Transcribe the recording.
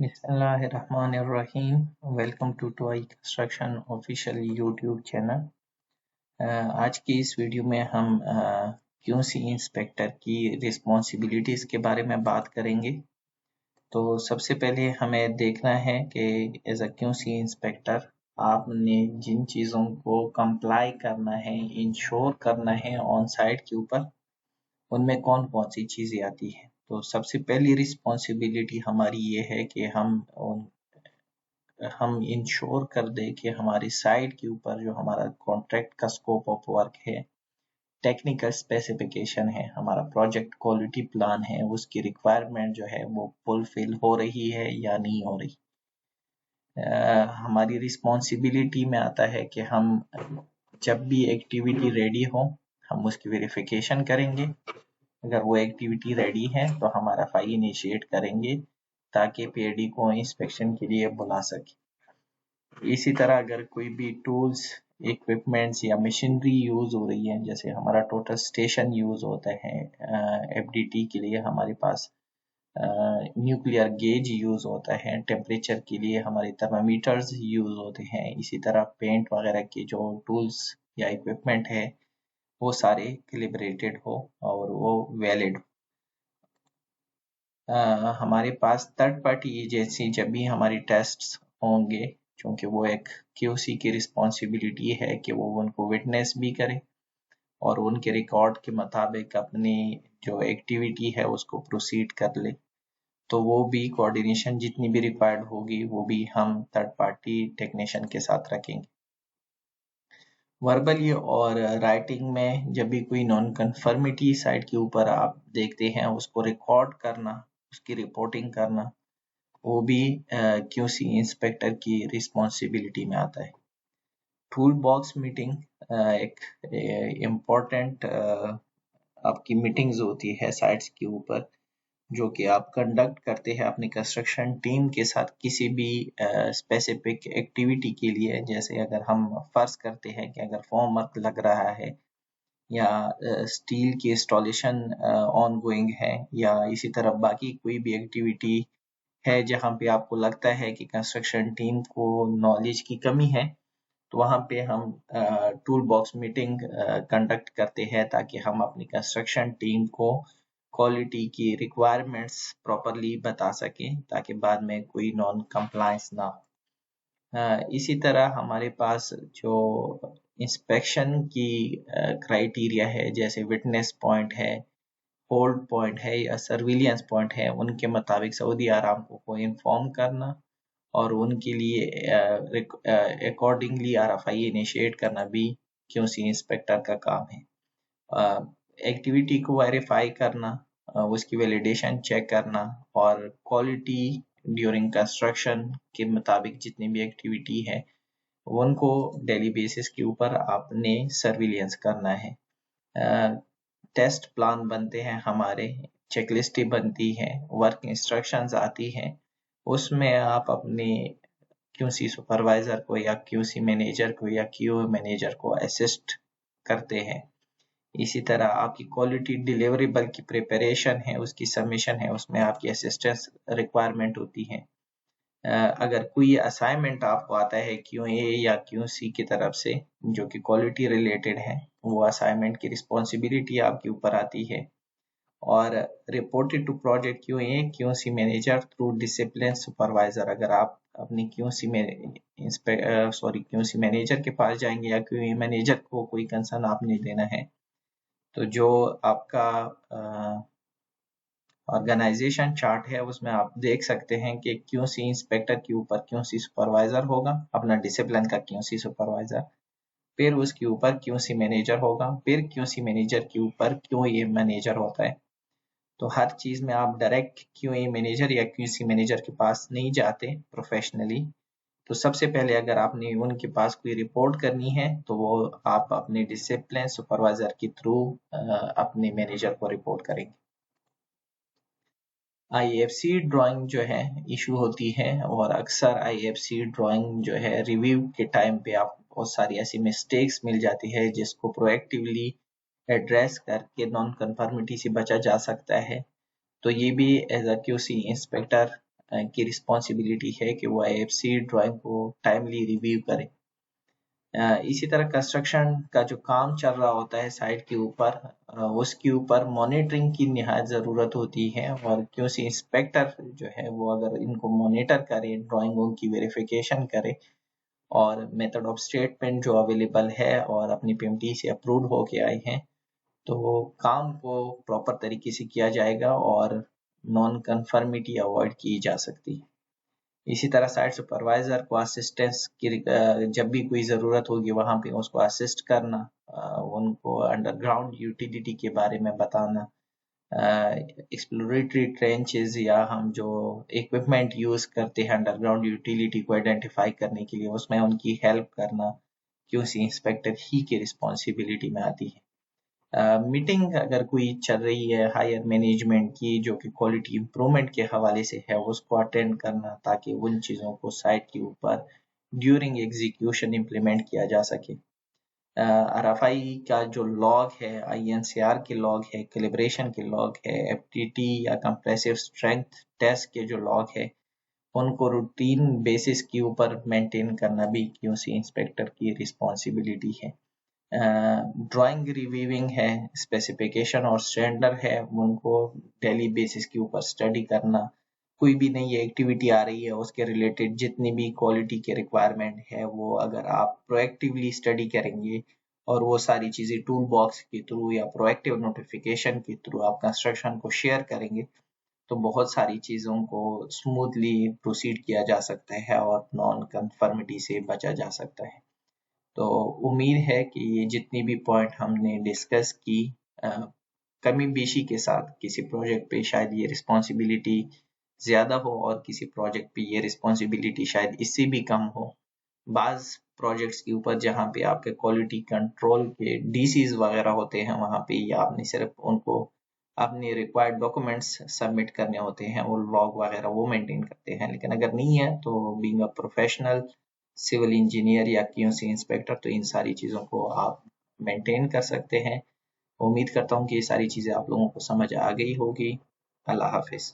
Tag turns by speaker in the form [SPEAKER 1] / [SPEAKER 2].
[SPEAKER 1] बिस्मिल्लाहिर्रहमानिर्रहीम। Welcome to toy construction official YouTube channel. आज की इस वीडियो में हम क्यूसी इंस्पेक्टर की रिस्पॉन्सिबिलिटीज़ के बारे में बात करेंगे। तो सबसे पहले हमें देखना है कि एज अ क्यूसी इंस्पेक्टर आपने जिन चीज़ों को कंप्लाई करना है, इंश्योर करना है ऑन साइट के ऊपर, उनमें कौन कौन सी चीज़ें आती हैं। तो सबसे पहली रिस्पॉन्सिबिलिटी हमारी ये है कि हम इंश्योर कर दें कि हमारी साइट के ऊपर जो हमारा कॉन्ट्रैक्ट का स्कोप ऑफ वर्क है, टेक्निकल स्पेसिफिकेशन है, हमारा प्रोजेक्ट क्वालिटी प्लान है, उसकी रिक्वायरमेंट जो है वो फुलफिल हो रही है या नहीं हो रही। हमारी रिस्पॉन्सिबिलिटी में आता है कि हम जब भी एक्टिविटी रेडी हो हम उसकी वेरिफिकेशन करेंगे। अगर वो एक्टिविटी रेडी है तो हम RFI इनिशिएट करेंगे ताकि PAD को इंस्पेक्शन के लिए बुला सके। इसी तरह अगर कोई भी टूल्स, इक्विपमेंट्स या मशीनरी यूज हो रही है, जैसे हमारा टोटल स्टेशन यूज होता है, FDT के लिए हमारे पास न्यूक्लियर गेज यूज होता है, टेम्परेचर के लिए हमारे थर्मामीटर्स यूज होते हैं। इसी तरह पेंट वगैरह के जो टूल्स या इक्विपमेंट है वो सारे कैलिब्रेटेड हो और वो वैलिड हो। हमारे पास थर्ड पार्टी एजेंसी जब भी हमारी टेस्ट्स होंगे, क्योंकि वो एक QC की रिस्पॉन्सिबिलिटी है कि वो उनको विटनेस भी करे और उनके रिकॉर्ड के मुताबिक अपनी जो एक्टिविटी है उसको प्रोसीड कर ले। तो वो भी कोऑर्डिनेशन जितनी भी रिक्वायर्ड होगी वो भी हम थर्ड पार्टी टेक्नीशियन के साथ रखेंगे। वर्बली और राइटिंग में जब भी कोई नॉन कन्फर्मिटी साइट के ऊपर आप देखते हैं, उसको रिकॉर्ड करना, उसकी रिपोर्टिंग करना, वो भी QC इंस्पेक्टर की रिस्पॉन्सिबिलिटी में आता है। टूल बॉक्स मीटिंग एक इम्पोर्टेंट आपकी मीटिंग्स होती है साइट्स के ऊपर, जो कि आप कंडक्ट करते हैं अपनी कंस्ट्रक्शन टीम के साथ किसी भी स्पेसिफिक एक्टिविटी के लिए। जैसे अगर हम फर्ज करते हैं कि अगर फॉर्म वर्क लग रहा है या स्टील की इंस्टॉलेशन ऑन गोइंग है, या इसी तरह बाकी कोई भी एक्टिविटी है जहाँ पे आपको लगता है कि कंस्ट्रक्शन टीम को नॉलेज की कमी है, तो वहाँ पे हम टूल बॉक्स मीटिंग कंडक्ट करते हैं ताकि हम अपनी कंस्ट्रक्शन टीम को क्वालिटी की रिक्वायरमेंट्स प्रॉपरली बता सकें, ताकि बाद में कोई नॉन कंप्लायंस ना हो। इसी तरह हमारे पास जो इंस्पेक्शन की क्राइटेरिया है, जैसे विटनेस पॉइंट है, होल्ड पॉइंट है या सर्विलियंस पॉइंट है, उनके मुताबिक सऊदी अरामको को इन्फॉर्म करना और उनके लिए अकॉर्डिंगली RFI इनिशिएट करना भी QC इंस्पेक्टर का काम है। एक्टिविटी को वेरीफाई करना, उसकी वैलिडेशन चेक करना और क्वालिटी ड्यूरिंग कंस्ट्रक्शन के मुताबिक जितनी भी एक्टिविटी है उनको डेली बेसिस के ऊपर आपने सर्विलियंस करना है। टेस्ट प्लान बनते हैं हमारे, चेकलिस्टें बनती हैं, वर्क इंस्ट्रक्शंस आती हैं, उसमें आप अपने QC सुपरवाइजर को या QC मैनेजर को या QA मैनेजर को असिस्ट करते हैं। इसी तरह आपकी क्वालिटी डिलीवरेबल की प्रिपरेशन है, उसकी सबमिशन है, उसमें आपकी असिस्टेंस रिक्वायरमेंट होती है। अगर कोई असाइनमेंट आपको आता है QA या QC की तरफ से जो कि क्वालिटी रिलेटेड है, वो असाइनमेंट की रिस्पॉन्सिबिलिटी आपके ऊपर आती है और reported to project QC manager through discipline supervisor. अगर आप अपनी QC मैनेजर के पास जाएंगे या QA मैनेजर को कोई कंसर्न आपने देना है, तो जो आपका ऑर्गेनाइजेशन चार्ट है उसमें आप देख सकते हैं कि QC इंस्पेक्टर के ऊपर QC सुपरवाइजर होगा, अपना डिसिप्लिन का QC सुपरवाइजर, फिर उसके ऊपर QC मैनेजर होगा, फिर QC मैनेजर के ऊपर QA मैनेजर होता है। तो हर चीज में आप डायरेक्ट QA मैनेजर या QC मैनेजर के पास नहीं जाते प्रोफेशनली। तो सबसे पहले अगर आपने उनके पास कोई रिपोर्ट करनी है तो वो आप अपने डिसिप्लिन सुपरवाइजर के थ्रू अपने मैनेजर को रिपोर्ट करेंगे। IFC ड्राइंग जो है इशू होती है और अक्सर IFC ड्राइंग जो है रिव्यू के टाइम पे आपको बहुत सारी ऐसी मिस्टेक्स मिल जाती है जिसको प्रोएक्टिवली एड्रेस करके नॉन कन्फर्मिटी से बचा जा सकता है। तो ये भी एज अ QC इंस्पेक्टर की रिस्पॉन्सिबिलिटी है कि वो IFC ड्राइंग को टाइमली रिव्यू करे। इसी तरह कंस्ट्रक्शन का जो काम चल रहा होता है साइट के ऊपर, उसके ऊपर मॉनिटरिंग की निहायत ज़रूरत होती है, और QC इंस्पेक्टर जो है वो अगर इनको मॉनिटर करे, ड्राइंगों की वेरिफिकेशन करे और मेथड ऑफ स्टेटमेंट जो अवेलेबल है और अपनी PMT से अप्रूव होके आए हैं, तो काम को प्रॉपर तरीके से किया जाएगा और नॉन कन्फर्मिटी अवॉइड की जा सकती है। इसी तरह साइट सुपरवाइजर को असिस्टेंस की जब भी कोई ज़रूरत होगी वहाँ पे उसको असिस्ट करना, उनको अंडरग्राउंड यूटिलिटी के बारे में बताना, एक्सप्लोरेटरी ट्रेंचेस या हम जो इक्विपमेंट यूज़ करते हैं अंडरग्राउंड यूटिलिटी को आइडेंटिफाई करने के लिए, उसमें उनकी हेल्प करना QC इंस्पेक्टर ही की रिस्पॉन्सिबिलिटी में आती है। मीटिंग अगर कोई चल रही है हायर मैनेजमेंट की जो कि क्वालिटी इंप्रूवमेंट के हवाले से है, उसको अटेंड करना ताकि उन चीज़ों को साइट के ऊपर ड्यूरिंग एग्जीक्यूशन इम्प्लीमेंट किया जा सके। RFI का जो लॉग है, INCR के लॉग है, कैलिब्रेशन के लॉग है, FTT या कंप्रेसिव स्ट्रेंथ टेस्ट के जो लॉग है, उनको रूटीन बेसिस के ऊपर मेंटेन करना भी QC इंस्पेक्टर की रिस्पॉन्सिबिलिटी है। ड्राइंग रिव्यूइंग है, स्पेसिफिकेशन और स्टैंडर्ड है, उनको डेली बेसिस के ऊपर स्टडी करना, कोई भी नई एक्टिविटी आ रही है उसके रिलेटेड जितनी भी क्वालिटी के रिक्वायरमेंट है वो अगर आप प्रोएक्टिवली स्टडी करेंगे और वो सारी चीज़ें टूल बॉक्स के थ्रू या प्रोएक्टिव नोटिफिकेशन के थ्रू आप कंस्ट्रक्शन को शेयर करेंगे, तो बहुत सारी चीज़ों को स्मूथली प्रोसीड किया जा सकता है और नॉन कन्फर्मिटी से बचा जा सकता है। तो उम्मीद है कि ये जितनी भी पॉइंट हमने डिस्कस की, कमी बेशी के साथ किसी प्रोजेक्ट पे शायद ये रिस्पॉन्सिबिलिटी ज़्यादा हो और किसी प्रोजेक्ट पे ये रिस्पॉन्सिबिलिटी शायद इससे भी कम हो। बाज़ प्रोजेक्ट्स के ऊपर जहाँ पे आपके क्वालिटी कंट्रोल के DCs वगैरह होते हैं, वहाँ पे ये आपने सिर्फ उनको अपने रिक्वायर्ड डॉक्यूमेंट्स सबमिट करने होते हैं, वो लॉग वगैरह वो मेंटेन करते हैं। लेकिन अगर नहीं है तो being a professional civil engineer या QC इंस्पेक्टर तो इन सारी चीज़ों को आप मेंटेन कर सकते हैं। उम्मीद करता हूँ कि ये सारी चीज़ें आप लोगों को समझ आ गई होगी। अल्लाह हाफिज़।